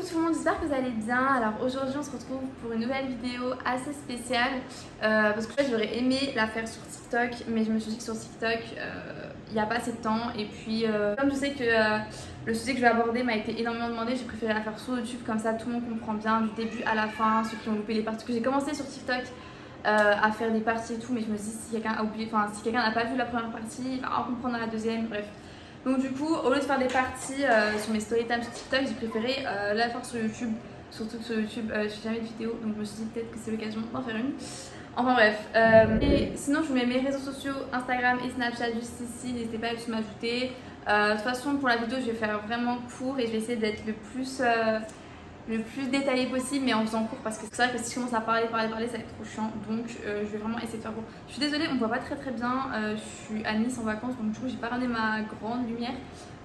tout le monde, j'espère que vous allez bien. Alors aujourd'hui on se retrouve pour une nouvelle vidéo assez spéciale parce que en fait, j'aurais aimé la faire sur TikTok, mais je me suis dit que sur TikTok il n'y a pas assez de temps, et puis comme je sais que le sujet que je vais aborder m'a été énormément demandé, j'ai préféré la faire sur YouTube, comme ça tout le monde comprend bien du début à la fin, ceux qui ont loupé les parties, parce que j'ai commencé sur TikTok à faire des parties et tout, mais je me dis si quelqu'un a oublié, enfin si quelqu'un n'a pas vu la première partie, il va en comprendre la deuxième, bref. Donc du coup, au lieu de faire des parties sur mes storytime sur TikTok, j'ai préféré la faire sur YouTube. Surtout que sur YouTube, je fais jamais de vidéo, donc je me suis dit peut-être que c'est l'occasion d'en faire une. Enfin bref. Et sinon, je vous mets mes réseaux sociaux, Instagram et Snapchat juste ici. N'hésitez pas à juste m'ajouter. De toute façon, pour la vidéo, je vais faire vraiment court et je vais essayer d'être le plus détaillé possible, mais en faisant court, parce que c'est vrai que si je commence à parler, ça va être trop chiant. Donc je vais vraiment essayer de faire court. Je suis désolée, on me voit pas très bien. Je suis à Nice en vacances, donc du coup j'ai pas ramené ma grande lumière.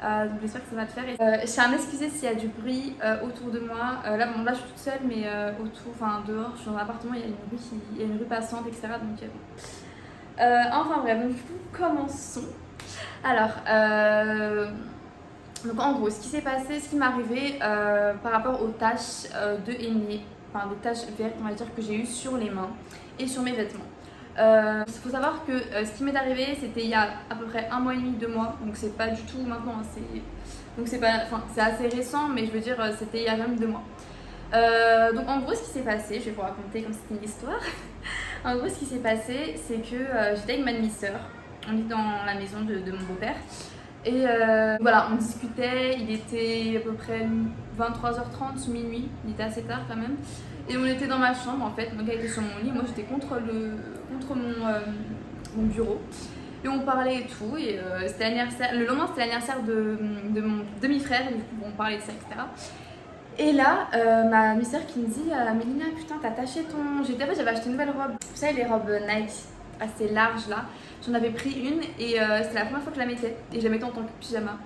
Donc j'espère que ça va le faire. Je tiens à m'excuser s'il y a du bruit autour de moi. Là je suis toute seule, mais autour, enfin dehors, je suis dans un appartement, il y a une rue passante, etc. Donc bon. Enfin bref, donc du coup commençons. Alors donc en gros, ce qui s'est passé, ce qui m'est arrivé par rapport aux taches de henné, enfin des taches vertes, on va dire, que j'ai eues sur les mains et sur mes vêtements. Il faut savoir que ce qui m'est arrivé, c'était il y a à peu près 1 mois et demi, 2 mois, donc c'est pas du tout maintenant, donc c'est pas, enfin c'est assez récent, mais je veux dire c'était il y a même 2 mois. Donc en gros, ce qui s'est passé, je vais vous raconter comme c'était une histoire. En gros, ce qui s'est passé, c'est que j'étais avec ma demi-sœur, on était dans la maison de mon beau-père. Et voilà, on discutait, il était à peu près 23h30, minuit, il était assez tard quand même. Et on était dans ma chambre en fait, donc elle était sur mon lit, moi j'étais contre mon bureau. Et on parlait et tout, et c'était l'anniversaire, le lendemain c'était l'anniversaire de mon demi-frère, du coup on parlait de ça, etc. Et là, ma demi-sœur qui me dit Mélina, putain, t'as taché ton. J'avais acheté une nouvelle robe. Vous savez, les robes Nike assez larges là. J'en avais pris une et c'était la première fois que je la mettais. Et je la mettais en tant que pyjama.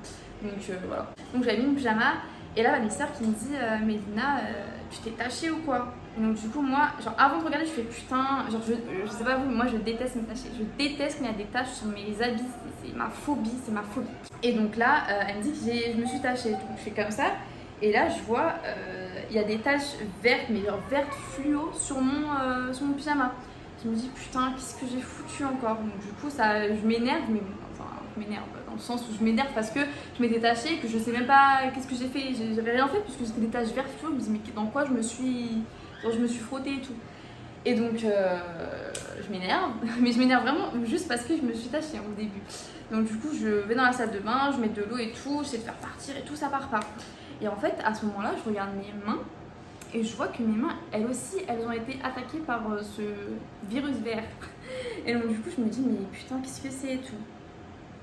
Donc voilà. Donc j'avais mis mon pyjama. Et là, ma demi-sœur qui me dit Mélina, tu t'es tachée ou quoi? Et donc du coup, moi, genre avant de regarder, je fais putain. Genre, je sais pas vous, mais moi je déteste me tacher. Je déteste quand il y a des taches sur mes habits. C'est ma phobie, c'est ma phobie. Et donc là, elle me dit que je me suis tachée. Donc je fais comme ça. Et là, je vois, il y a des taches vertes, mais genre vertes fluo sur mon pyjama. Je me dis, putain, qu'est-ce que j'ai foutu encore? Donc du coup, je m'énerve, mais enfin, je m'énerve dans le sens où je m'énerve parce que je m'étais tachée, que je sais même pas qu'est-ce que j'ai fait. J'avais rien fait puisque c'était des taches vertes fluo. Je me dis, mais dans quoi je me suis frottée et tout. Et donc, je m'énerve, mais je m'énerve vraiment juste parce que je me suis tachée au début. Donc du coup, je vais dans la salle de bain, je mets de l'eau et tout, j'essaie de faire partir et tout, ça part pas. Et en fait, à ce moment-là, je regarde mes mains et je vois que mes mains, elles aussi, elles ont été attaquées par ce virus vert. Et donc du coup, je me dis, mais putain, qu'est-ce que c'est et tout.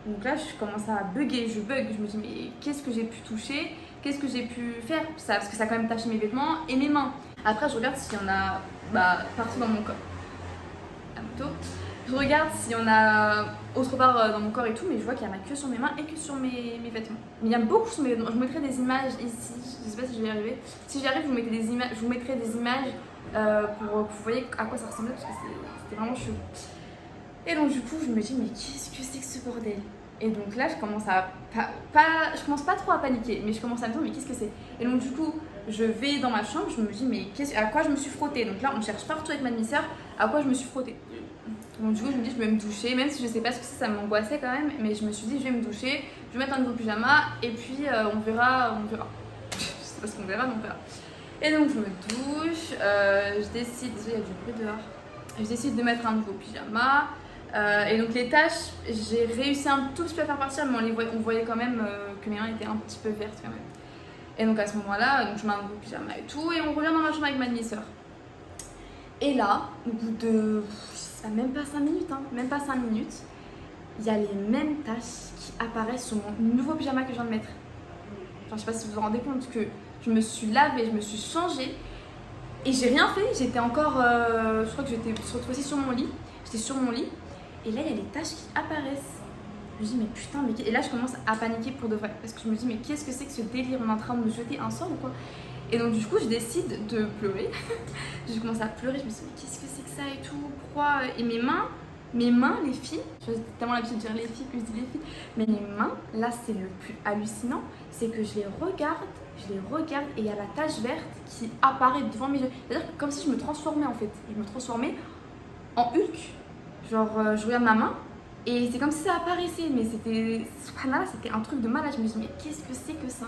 Donc là, je commence à bugger, je me dis, mais qu'est-ce que j'ai pu toucher? Qu'est-ce que j'ai pu faire? Ça, parce que ça a quand même taché mes vêtements et mes mains. Après, je regarde s'il y en a partout dans mon corps. La moto. Je regarde s'il y en a autre part dans mon corps et tout, mais je vois qu'il y en a que sur mes mains et que sur mes vêtements. Mais il y a beaucoup sur mes vêtements. Je vous mettrai des images ici, je sais pas si je vais y arriver. Si j'y arrive, je vous mettrai des images pour que vous voyez à quoi ça ressemblait, parce que c'était vraiment chelou. Et donc du coup, je me dis, mais qu'est-ce que c'est que ce bordel? Et donc là, je commence je commence pas trop à paniquer, mais je commence à me dire, mais qu'est-ce que c'est? Et donc du coup, je vais dans ma chambre, je me dis, mais à quoi je me suis frottée? Donc là, on cherche partout avec ma demi-sœur à quoi je me suis frottée. Donc du coup, je me dis, je vais me doucher, même si je sais pas ce que c'est, ça m'angoissait quand même, mais je me suis dit, je vais me doucher, je vais mettre un nouveau pyjama, et puis on verra. Je sais pas ce qu'on verra, mais on verra. Et donc je me douche, je décide, désolé, il y a du bruit dehors, je décide de mettre un nouveau pyjama. Et donc les taches, j'ai réussi un tout petit peu à faire partir, mais on voyait quand même que mes mains étaient un petit peu vertes quand même. Et donc à ce moment-là, donc je mets un nouveau pyjama et tout, et on revient dans ma chambre avec ma demi-sœur. Et là, au bout de même pas 5 minutes, même pas 5 minutes, il y a les mêmes taches qui apparaissent sur mon nouveau pyjama que je viens de mettre. Enfin, je sais pas si vous vous rendez compte que je me suis lavée, je me suis changée et j'ai rien fait. J'étais encore, je crois que j'étais cette fois-ci sur mon lit. J'étais sur mon lit et là il y a les taches qui apparaissent. Je me dis mais putain, mais et là je commence à paniquer pour de vrai parce que je me dis mais qu'est-ce que c'est que ce délire? On est en train de me jeter un sort ou quoi? Et donc du coup je décide de pleurer. Je commence à pleurer, je me dis mais qu'est-ce que c'est que ça et tout? Pourquoi? Et mes mains, les filles, j'ai tellement l'habitude de dire les filles que je dis les filles, mais les mains, là c'est le plus hallucinant, c'est que je les regarde, je les regarde et il y a la tache verte qui apparaît devant mes yeux. C'est-à-dire que comme si je me transformais en fait. Je me transformais en Hulk. Genre, je regarde ma main et c'est comme si ça apparaissait. Mais c'était, subhanallah, c'était un truc de malade. Je me suis dit, mais qu'est-ce que c'est que ça?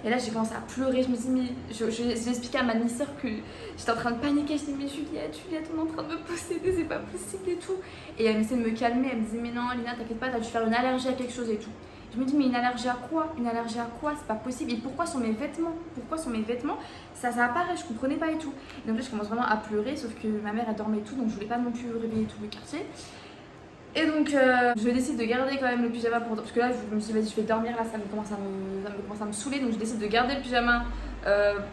Et là, j'ai commencé à pleurer. Je me suis dit, mais j'ai expliqué à ma demi-sœur que j'étais en train de paniquer. Je dis, mais Juliette, on est en train de me posséder, c'est pas possible et tout. Et elle essayait de me calmer. Elle me disait, mais non, Lina, t'inquiète pas, t'as dû faire une allergie à quelque chose et tout. Je me dis, mais une allergie à quoi? Une allergie à quoi? C'est pas possible. Et pourquoi sur mes vêtements? Pourquoi sur mes vêtements ça apparaît? Je comprenais pas et tout. Et donc là, je commence vraiment à pleurer, sauf que ma mère, elle dormait et tout, donc je voulais pas non plus réveiller tout le quartier. Et donc, je décide de garder quand même le pyjama pour... Parce que là, je me suis dit, vas-y, je vais dormir, là, ça me commence à me saouler. Donc, je décide de garder le pyjama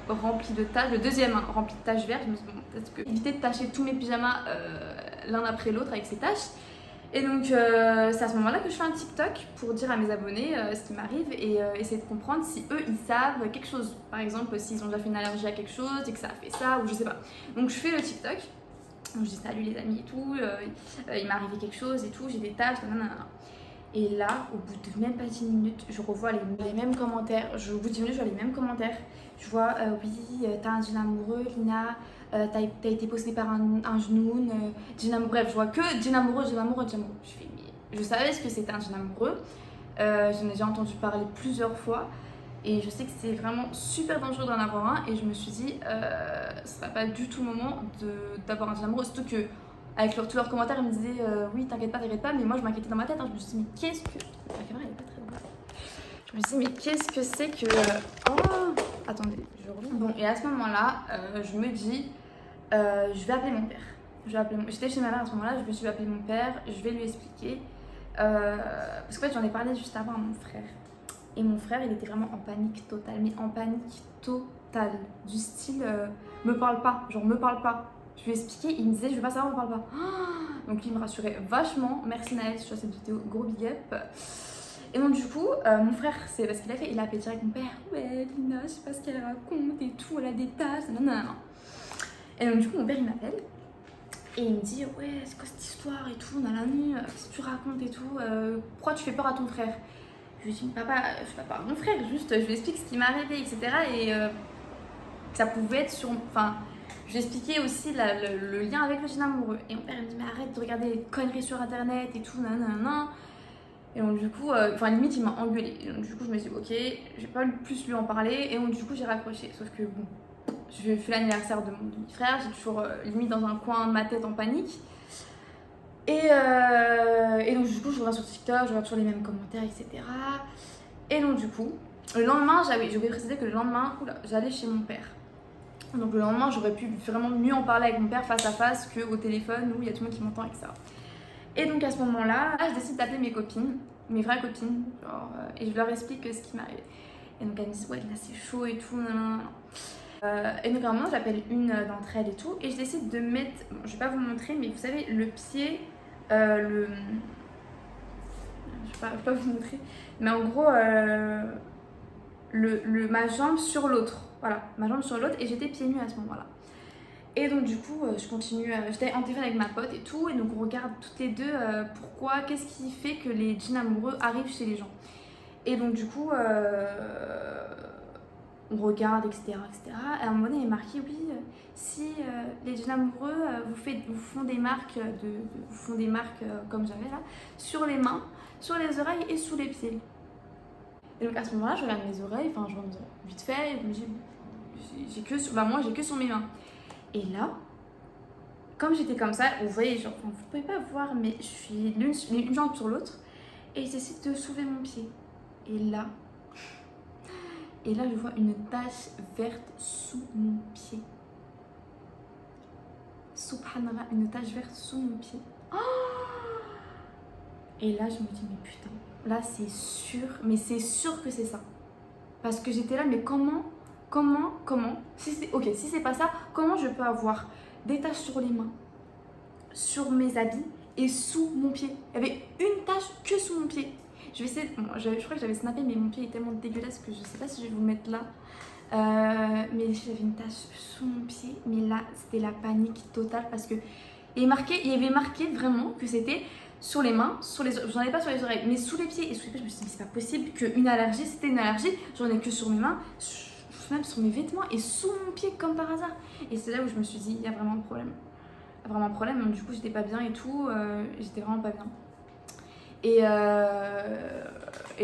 rempli de taches, le deuxième hein, rempli de taches vertes. Je me suis dit, bon, peut-être que éviter de tacher tous mes pyjamas l'un après l'autre avec ces taches. Et donc, c'est à ce moment-là que je fais un TikTok pour dire à mes abonnés ce qui m'arrive et essayer de comprendre si eux, ils savent quelque chose. Par exemple, s'ils ont déjà fait une allergie à quelque chose et que ça a fait ça, ou je sais pas. Donc, je fais le TikTok. Donc, je dis salut les amis et tout, il m'est arrivé quelque chose et tout, j'ai des taches, nanana. Et là, au bout de même pas 10 minutes, je revois les mêmes commentaires. Au bout de 10 minutes, je vois les mêmes commentaires. Je vois, oui, t'as un jean amoureux, Lina, t'as été possédée par un genoun, bref, je vois que jean amoureux. Je fais, mais je savais ce que c'était un jean amoureux. J'en ai déjà entendu parler plusieurs fois. Et je sais que c'est vraiment super dangereux d'en avoir un. Et je me suis dit, ce serait pas du tout le moment d'avoir un jean amoureux. Surtout que, avec tous leurs commentaires, ils me disaient, oui, t'inquiète pas. Mais moi, je m'inquiétais dans ma tête. Hein. Je me suis dit, mais qu'est-ce que. La caméra, elle est pas très bonne. Je me suis dit, mais qu'est-ce que c'est que. Oh attendez, je reviens. Bon, et à ce moment-là, je me dis, je vais appeler mon père. J'étais chez ma mère à ce moment-là, je me suis appelé mon père, je vais lui expliquer. Parce qu'en fait, j'en ai parlé juste avant à mon frère. Et mon frère, il était vraiment en panique totale, mais en panique totale. Du style, me parle pas, genre me parle pas. Je lui ai expliqué, il me disait, je veux pas savoir, me parle pas. Donc lui, il me rassurait vachement. Merci Naël sur cette vidéo, gros big up. Et donc du coup, mon frère, c'est parce qu'il a fait, il a appelé direct mon père. Ouais, Lina, je sais pas ce qu'elle raconte et tout, elle a des tâches, non. Et donc du coup, mon père, il m'appelle. Et il me dit, ouais, c'est quoi cette histoire et tout, nanani, qu'est-ce que tu racontes et tout, pourquoi tu fais peur à ton frère? Je lui dis, papa, je fais pas peur à mon frère, juste je lui explique ce qui m'est arrivé, etc. Et ça pouvait être sur. Enfin, je lui expliquais aussi le lien avec le jeune amoureux. Et mon père il me dit, mais arrête de regarder les conneries sur internet et tout, nanana. Et donc, du coup, limite, il m'a engueulée. Et donc, du coup, je me suis dit, ok, je vais pas plus lui en parler. Et donc, du coup, j'ai raccroché. Sauf que, bon, je fais l'anniversaire de mon demi-frère, j'ai toujours limite dans un coin de ma tête en panique. Et donc du coup je regarde sur TikTok, je regarde toujours les mêmes commentaires, etc. Et donc du coup, le lendemain, j'ai oublié de préciser que le lendemain, j'allais chez mon père. Donc le lendemain, j'aurais pu vraiment mieux en parler avec mon père face à face qu'au téléphone où il y a tout le monde qui m'entend, etc. Et donc à ce moment-là, je décide d'appeler mes copines, mes vraies copines, genre, et je leur explique ce qui m'arrive. Et donc elles me disent, ouais là c'est chaud et tout, nan. Et donc à un moment, j'appelle une d'entre elles et tout, et je décide de mettre, bon, je vais pas vous montrer, mais vous savez, le pied, je vais pas vous montrer, mais en gros, ma jambe sur l'autre, voilà, ma jambe sur l'autre, et j'étais pieds nus à ce moment-là. Et donc du coup, je continue, j'étais en téléphone avec ma pote et tout, et donc on regarde toutes les deux pourquoi, qu'est-ce qui fait que les djinns amoureux arrivent chez les gens. Et donc du coup, on regarde, etc., etc. Et à un moment donné, il est marqué, oui, si les jeunes amoureux vous font des marques, comme j'avais là, sur les mains, sur les oreilles et sous les pieds. Et donc à ce moment-là, je regarde mes oreilles, enfin je regarde mes oreilles vite fait, et je me dis, moi j'ai que sur mes mains. Et là, comme j'étais comme ça, vous voyez, genre, vous pouvez pas voir, mais je suis une jambe sur l'autre, et j'essaie de soulever mon pied. Et là, je vois une tache verte sous mon pied. Subhanallah, une tache verte sous mon pied. Oh, et là, je me dis, mais putain, là c'est sûr, mais c'est sûr que c'est ça. Parce que j'étais là, mais comment si c'est pas ça, comment je peux avoir des taches sur les mains, sur mes habits et sous mon pied? Il y avait une tache que sous mon pied. Je vais essayer, bon, je crois que j'avais snappé, mais mon pied est tellement dégueulasse que je sais pas si je vais vous le mettre là. Mais j'avais une tache sous mon pied, mais là c'était la panique totale parce que il y avait marqué vraiment que c'était sur les mains, j'en ai pas sur les oreilles, mais sous les pieds. Et sous les pieds, je me suis dit, c'est pas possible qu'une allergie, c'était une allergie, j'en ai que sur mes mains, même sur mes vêtements et sous mon pied comme par hasard. Et c'est là où je me suis dit, il y a vraiment un problème. Vraiment un problème, donc du coup, j'étais pas bien et tout, j'étais vraiment pas bien. Et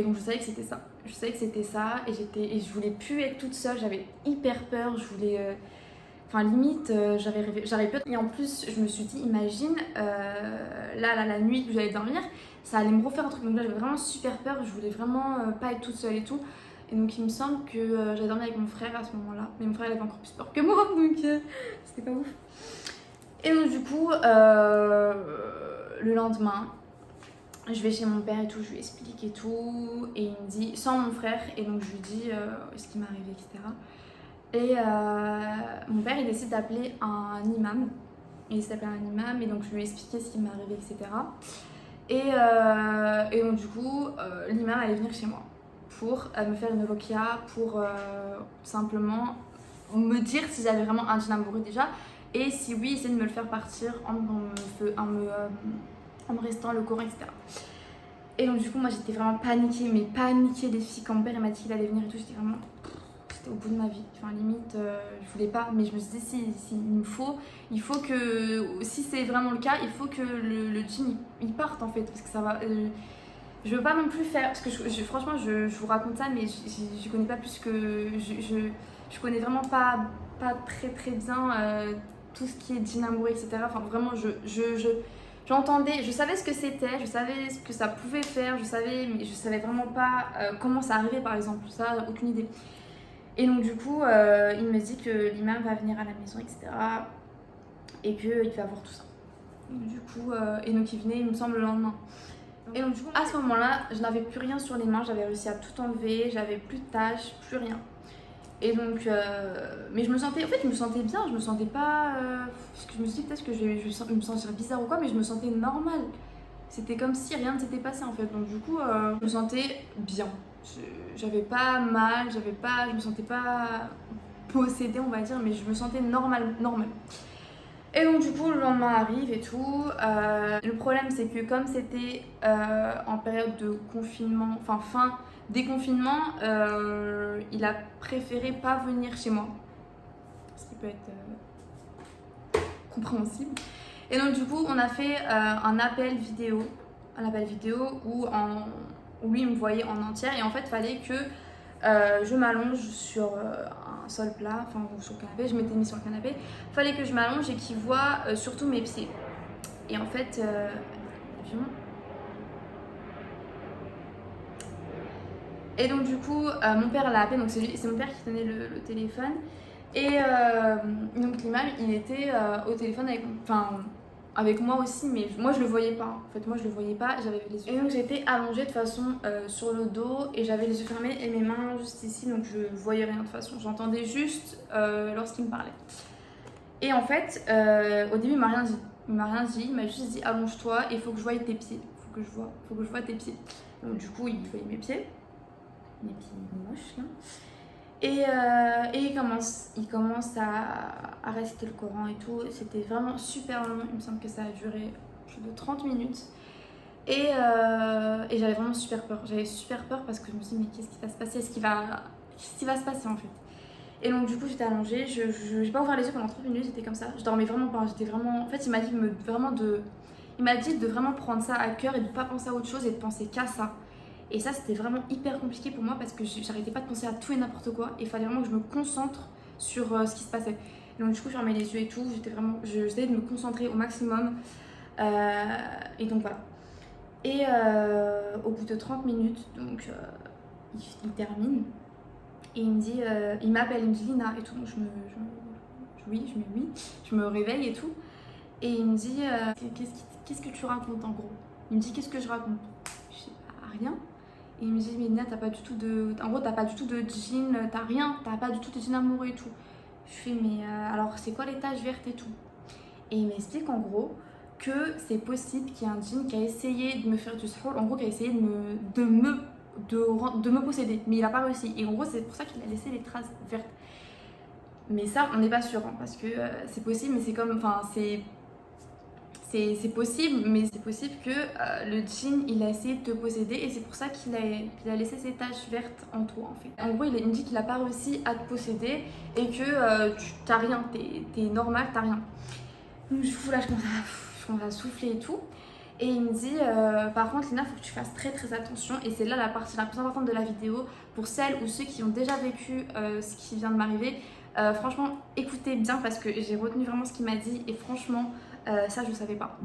donc je savais que c'était ça. Je savais que c'était ça et je voulais plus être toute seule, j'avais hyper peur, je voulais. Enfin, limite, j'avais peur. Et en plus, je me suis dit, imagine, la nuit où j'allais dormir, ça allait me refaire un truc. Donc là, j'avais vraiment super peur, je voulais vraiment pas être toute seule et tout. Et donc, il me semble que j'avais dormi avec mon frère à ce moment-là. Mais mon frère, il avait encore plus peur que moi, donc c'était pas ouf. Et donc, du coup, le lendemain, je vais chez mon père et tout, je lui explique et tout. Et il me dit, sans mon frère, et donc je lui dis ce qui m'est arrivé, etc. Et mon père, il décide d'appeler un imam. Il s'appelle un imam, et donc je lui ai expliqué ce qui m'est arrivé, etc. Et donc du coup, l'imam allait venir chez moi pour me faire une ruqya, pour simplement me dire si j'avais vraiment un djinn amoureux déjà, et si oui, essayer de me le faire partir en me restant le Coran, etc. Et donc du coup, moi j'étais vraiment paniquée, mais paniquée des filles. Quand mon père il m'a dit qu'il allait venir et tout, j'étais vraiment... C'était au bout de ma vie. Enfin, limite, je voulais pas, mais je me suis dit, si il faut que, si c'est vraiment le cas, il faut que le djinn il parte en fait, parce que ça va. Je veux pas non plus faire, parce que franchement, je vous raconte ça, mais je connais pas plus que. Je connais vraiment pas très très bien tout ce qui est djinn amoureux, etc. Enfin, vraiment, j'entendais, je savais ce que c'était, je savais ce que ça pouvait faire, mais je savais vraiment pas comment ça arrivait par exemple, ça, aucune idée. Et donc du coup, il me dit que l'imam va venir à la maison, etc. Et qu'il va voir tout ça. Donc, du coup, et donc il venait, il me semble, le lendemain. Et donc du coup, à ce moment-là, je n'avais plus rien sur les mains, j'avais réussi à tout enlever, j'avais plus de taches, plus rien. Et donc, mais je me sentais bien, je me sentais pas... parce que je me suis dit peut-être que je me sentirais bizarre ou quoi, mais je me sentais normale. C'était comme si rien ne s'était passé en fait. Donc du coup, je me sentais bien. J'avais pas mal, je me sentais pas possédée on va dire, mais je me sentais normale. Et donc du coup le lendemain arrive et tout. Le problème c'est que comme c'était en période de confinement, enfin fin déconfinement, il a préféré pas venir chez moi. Ce qui peut être compréhensible. Et donc du coup on a fait un appel vidéo où lui il me voyait en entière et en fait il fallait que je m'allonge sur un sol plat, enfin sur le canapé, je m'étais mis sur le canapé, il fallait que je m'allonge et qu'il voit surtout mes pieds. Et en fait, l'avion. Et donc du coup, mon père l'a appelé, donc c'est mon père qui tenait le téléphone. Et donc l'imam, il était au téléphone avec moi aussi, mais moi je le voyais pas. En fait, moi je le voyais pas, j'avais les yeux. Et donc j'étais allongée de façon sur le dos et j'avais les yeux fermés et mes mains juste ici, donc je voyais rien de toute façon. J'entendais juste lorsqu'il me parlait. Et en fait, au début, il m'a rien dit. Il m'a juste dit allonge-toi et il faut que je voie tes pieds. Faut que je voie tes pieds. Donc du coup, il voyait mes pieds moches là. Et il commence à réciter le Coran et tout. C'était vraiment super long. Il me semble que ça a duré plus de 30 minutes. Et j'avais vraiment super peur. J'avais super peur parce que je me suis dit, mais qu'est-ce qui va se passer? Qu'est-ce qui va se passer en fait? Et donc, du coup, j'étais allongée. Je n'ai pas ouvert les yeux pendant 30 minutes. J'étais comme ça. Je dormais vraiment pas. J'étais vraiment. En fait, il m'a dit de vraiment prendre ça à cœur et de ne pas penser à autre chose et de penser qu'à ça. Et ça, c'était vraiment hyper compliqué pour moi parce que j'arrêtais pas de penser à tout et n'importe quoi. Et il fallait vraiment que je me concentre sur ce qui se passait. Et donc, du coup, je fermais les yeux et tout. J'essayais de me concentrer au maximum. Et donc, voilà. Et au bout de 30 minutes, donc, il termine. Et il me dit, il m'appelle, il me dit Lina et tout. Donc, je me réveille et tout. Et il me dit, qu'est-ce que tu racontes en gros? Il me dit, qu'est-ce que je raconte? Je dis, rien. Et il me dit, mais Lina, t'as pas du tout de... En gros, t'as pas du tout de djinn, t'as rien, t'as pas du tout de djinn amoureux et tout. Je fais, mais alors, c'est quoi les taches vertes et tout? Et il m'explique en gros que c'est possible qu'il y ait un djinn qui a essayé de me faire du sihor, en gros, qui a essayé de me posséder, mais il a pas réussi. Et en gros, c'est pour ça qu'il a laissé les traces vertes. Mais ça, on n'est pas sûr, hein, parce que c'est possible, mais c'est comme... Enfin, c'est c'est possible, mais c'est possible que le djinn il a essayé de te posséder et c'est pour ça qu'il a laissé ces taches vertes en toi en fait. En gros, il me dit qu'il a pas réussi à te posséder et que tu t'as rien, t'es normal, t'as rien. Donc du coup là, je commence à souffler et tout. Et il me dit, par contre Lina, faut que tu fasses très très attention. Et c'est là la partie la plus importante de la vidéo pour celles ou ceux qui ont déjà vécu ce qui vient de m'arriver. Franchement, écoutez bien parce que j'ai retenu vraiment ce qu'il m'a dit et franchement, ça je savais pas.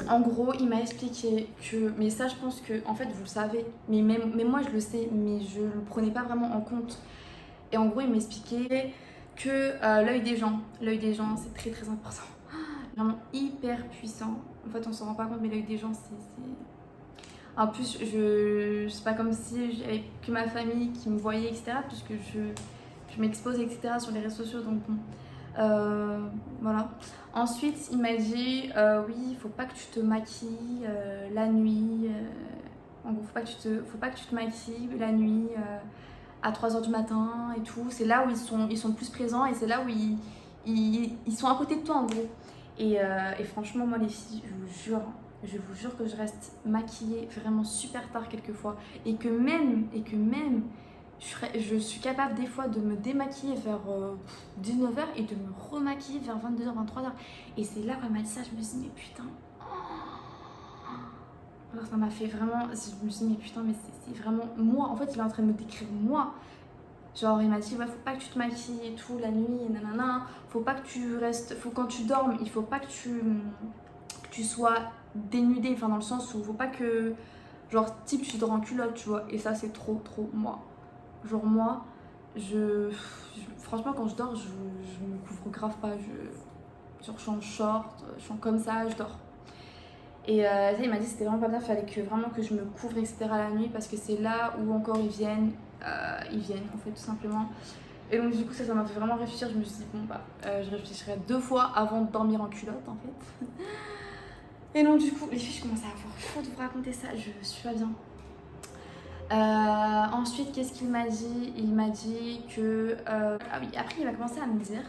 En gros, il m'a expliqué que, mais ça je pense que, en fait vous le savez, mais moi je le sais, mais je le prenais pas vraiment en compte. Et en gros, il m'expliquait que l'œil des gens c'est très très important. Vraiment hyper puissant. En fait, on s'en rend pas compte, mais l'œil des gens, c'est... En plus, c'est pas comme si j'avais que ma famille qui me voyait, etc. Puisque je m'expose, etc. sur les réseaux sociaux, donc bon. Voilà. Ensuite, il m'a dit, oui, il faut pas que tu te maquilles la nuit. En gros, faut pas que tu te maquilles la nuit à 3h du matin et tout. C'est là où ils sont plus présents et c'est là où ils sont à côté de toi, en gros. Et franchement, moi les filles, je vous jure que je reste maquillée vraiment super tard quelquefois. Et que même, je suis capable des fois de me démaquiller vers 19h et de me remaquiller vers 22h, 23h. Et c'est là quand elle m'a dit ça, je me suis dit, mais putain. Alors ça m'a fait vraiment, je me suis dit, mais putain, mais c'est vraiment moi. En fait, il est en train de me décrire moi. Genre il m'a dit ouais, faut pas que tu te maquilles et tout la nuit, nanana, faut pas que tu restes, faut quand tu dormes, il faut pas que tu sois dénudée, enfin dans le sens où faut pas que, genre type tu dors en culotte, tu vois, et ça c'est trop moi. Genre moi, franchement quand je dors, je me couvre grave pas, genre je suis en short, je suis comme ça, je dors. Et il m'a dit que c'était vraiment pas bien, il fallait vraiment que je me couvre etc la nuit parce que c'est là où encore ils viennent en fait tout simplement. Et donc du coup ça m'a fait vraiment réfléchir, je me suis dit bon bah je réfléchirai 2 fois avant de dormir en culotte en fait. Et donc du coup les filles je commence à avoir chaud de vous raconter ça, je suis pas bien. Ensuite qu'est-ce qu'il m'a dit? Il m'a dit que ah oui, après il va commencer à me dire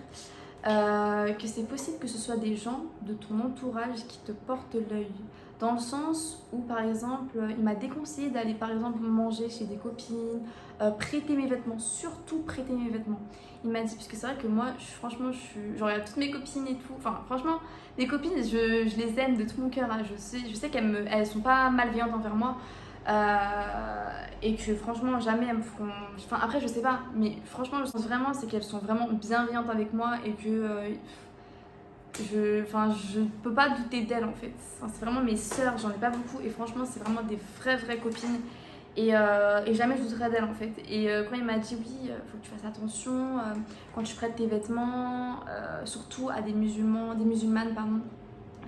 que c'est possible que ce soit des gens de ton entourage qui te portent l'œil. Dans le sens où, par exemple, il m'a déconseillé d'aller, par exemple, manger chez des copines, prêter mes vêtements, surtout prêter mes vêtements. Il m'a dit, parce que c'est vrai que moi, franchement, je regarde toutes mes copines et tout. Enfin, franchement, mes copines, je les aime de tout mon cœur. Hein. Je sais qu'elles sont pas malveillantes envers moi. Et que franchement jamais elles me feront, enfin après je sais pas, mais franchement je sens vraiment c'est qu'elles sont vraiment bienveillantes avec moi et que je peux pas douter d'elles en fait. Enfin, c'est vraiment mes sœurs, j'en ai pas beaucoup et franchement c'est vraiment des vraies copines et jamais je douterai d'elles en fait. Et quand il m'a dit oui, faut que tu fasses attention quand tu prêtes tes vêtements, surtout à des musulmanes pardon.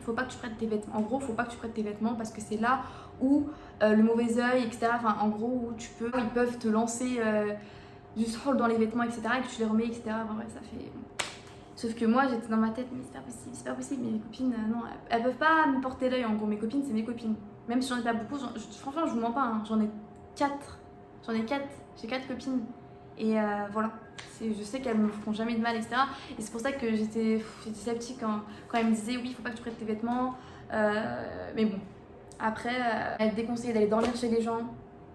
Faut pas que tu prêtes tes vêtements. En gros, faut pas que tu prêtes tes vêtements parce que c'est là où le mauvais œil, etc. Enfin, en gros, où ils peuvent te lancer du sol dans les vêtements, etc. Et que tu les remets, etc. Enfin, ouais, ça fait. Sauf que moi, j'étais dans ma tête, mais c'est pas possible. Mais mes copines, non, elles peuvent pas me porter l'œil. En gros, mes copines, c'est mes copines. Même si j'en ai pas beaucoup, franchement, je vous mens pas. Hein, j'en ai 4. J'ai 4 copines. Et voilà. Je sais qu'elles me feront jamais de mal, etc. Et c'est pour ça que j'étais sceptique quand elle me disait oui, il faut pas que tu prêtes tes vêtements. Mais bon, après, elle déconseillait d'aller dormir chez les gens,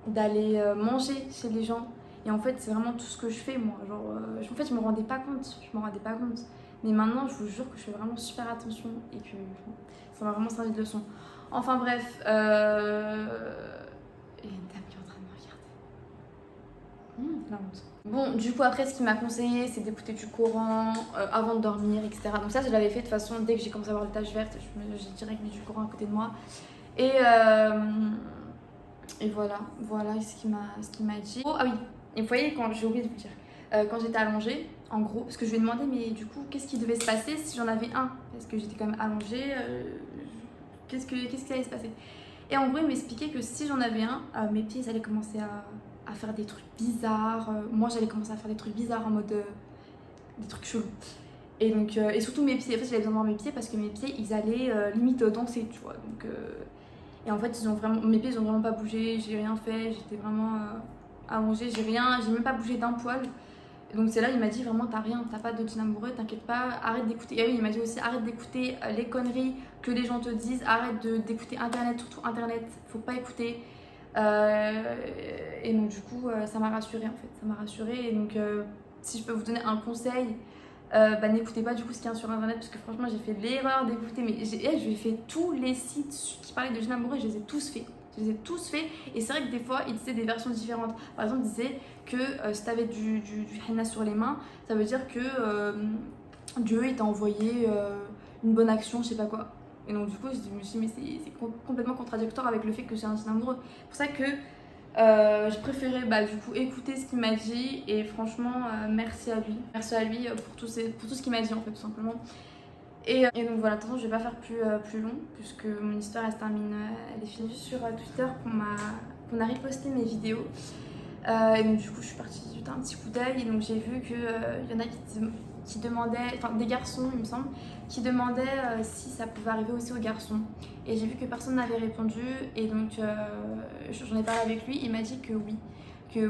d'aller manger chez les gens. Et en fait, c'est vraiment tout ce que je fais, moi. Genre, en fait, je me rendais pas compte. Mais maintenant, je vous jure que je fais vraiment super attention et que ça m'a vraiment servi de leçon. Enfin bref, il y a une dame qui est en train de me regarder. La honte. Bon, du coup, après, ce qu'il m'a conseillé, c'est d'écouter du Coran avant de dormir, etc. Donc ça, je l'avais fait de toute façon, dès que j'ai commencé à avoir les taches vertes, j'ai direct mis du Coran à côté de moi. Et voilà ce qu'il m'a dit. Oh, ah oui, et vous voyez, j'ai oublié de vous dire, quand j'étais allongée, en gros, parce que je lui ai demandé, mais du coup, qu'est-ce qui devait se passer si j'en avais un? Parce que j'étais quand même allongée, qu'est-ce qui allait se passer? Et en gros, il m'expliquait que si j'en avais un, mes pieds, ils allaient commencer à faire des trucs bizarres. Moi, j'allais commencer à faire des trucs bizarres en mode des trucs chelous. Et donc, et surtout mes pieds. En fait, j'avais besoin de voir mes pieds parce que mes pieds, ils allaient limite danser, tu vois. Donc, et en fait, mes pieds, ils ont vraiment pas bougé. J'ai rien fait. J'étais vraiment allongée. J'ai même pas bougé d'un poil. Donc c'est là, il m'a dit vraiment t'as rien, t'as pas de jean amoureux, t'inquiète pas, arrête d'écouter. Et oui, il m'a dit aussi arrête d'écouter les conneries que les gens te disent, arrête d'écouter internet, surtout internet, faut pas écouter. Et donc du coup ça m'a rassurée en fait, ça m'a rassurée. Et donc si je peux vous donner un conseil, n'écoutez pas du coup ce qu'il y a sur internet, parce que franchement j'ai fait l'erreur d'écouter, mais j'ai fait tous les sites qui parlaient de jean amoureux, je les ai tous faits. Je les ai tous faits, et c'est vrai que des fois ils disaient des versions différentes. Par exemple, ils disaient que si t'avais du henna sur les mains, ça veut dire que Dieu il t'a envoyé une bonne action, je sais pas quoi. Et donc du coup je me suis dit mais c'est complètement contradictoire avec le fait que j'ai un jean amoureux. C'est pour ça que je préférais du coup écouter ce qu'il m'a dit, et franchement merci à lui. Merci à lui pour tout ce qu'il m'a dit en fait, tout simplement. Et donc voilà, de toute façon je vais pas faire plus long, puisque mon histoire elle se termine, elle est finie sur Twitter, qu'on a reposté mes vidéos. Et donc du coup je suis partie jeter un petit coup d'œil, et donc j'ai vu qu'il y en a qui demandaient, enfin des garçons il me semble, qui demandaient si ça pouvait arriver aussi aux garçons. Et j'ai vu que personne n'avait répondu, et donc j'en ai parlé avec lui, il m'a dit que oui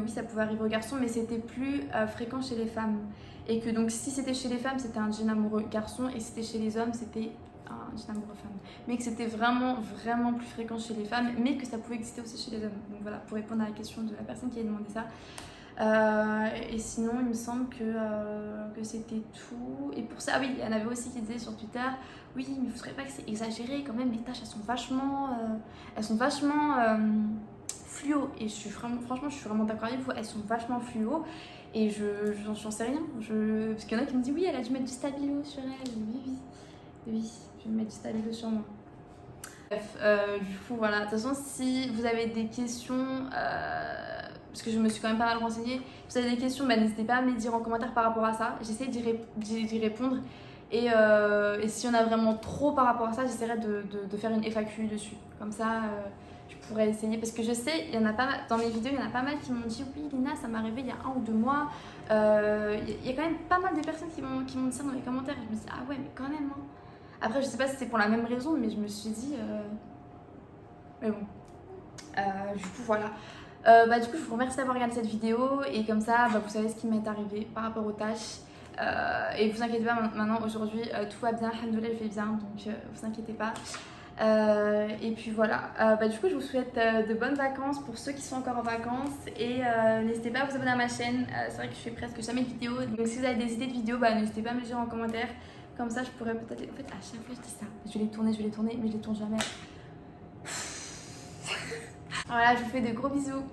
ça pouvait arriver aux garçons, mais c'était plus fréquent chez les femmes. Et que donc si c'était chez les femmes c'était un jean amoureux garçon, et si c'était chez les hommes c'était un jean amoureux femme. Mais que c'était vraiment plus fréquent chez les femmes, mais que ça pouvait exister aussi chez les hommes. Donc voilà, pour répondre à la question de la personne qui a demandé ça. Et sinon il me semble que c'était tout. Et pour ça, oui, il y en avait aussi qui disaient sur Twitter, oui mais vous ne trouvez pas que c'est exagéré quand même, les tâches elles sont vachement fluo. Et franchement je suis vraiment d'accord avec vous, elles sont vachement fluo. Et j'en sais rien, parce qu'il y en a qui me disent oui elle a dû mettre du stabilo sur elle. Oui, je vais mettre du stabilo sur moi. Bref, du coup voilà, de toute façon si vous avez des questions, parce que je me suis quand même pas mal renseignée, si vous avez des questions, n'hésitez pas à me les dire en commentaire par rapport à ça. J'essaie d'y répondre, et s'il y en a vraiment trop par rapport à ça, j'essaierai de faire une FAQ dessus. Comme ça je pourrais essayer, parce que je sais, il y en a pas mal, dans mes vidéos il y en a pas mal qui m'ont dit oui Lina ça m'est arrivé il y a 1 ou 2 mois. Il y a quand même pas mal de personnes qui m'ont dit ça dans les commentaires, et je me dis ah ouais mais quand même hein. Après je sais pas si c'est pour la même raison, mais je me suis dit mais bon, du coup voilà. Du coup je vous remercie d'avoir regardé cette vidéo, et comme ça vous savez ce qui m'est arrivé par rapport aux tâches. Et vous inquiétez pas, maintenant aujourd'hui tout va bien, alhamdoulilah je vais bien, donc vous inquiétez pas. Et puis voilà, du coup je vous souhaite de bonnes vacances pour ceux qui sont encore en vacances, et n'hésitez pas à vous abonner à ma chaîne. C'est vrai que je fais presque jamais de vidéos, donc si vous avez des idées de vidéos, n'hésitez pas à me le dire en commentaire, comme ça je pourrais peut-être... En fait à chaque fois je dis ça, je vais les tourner mais je les tourne jamais. Voilà, je vous fais de gros bisous.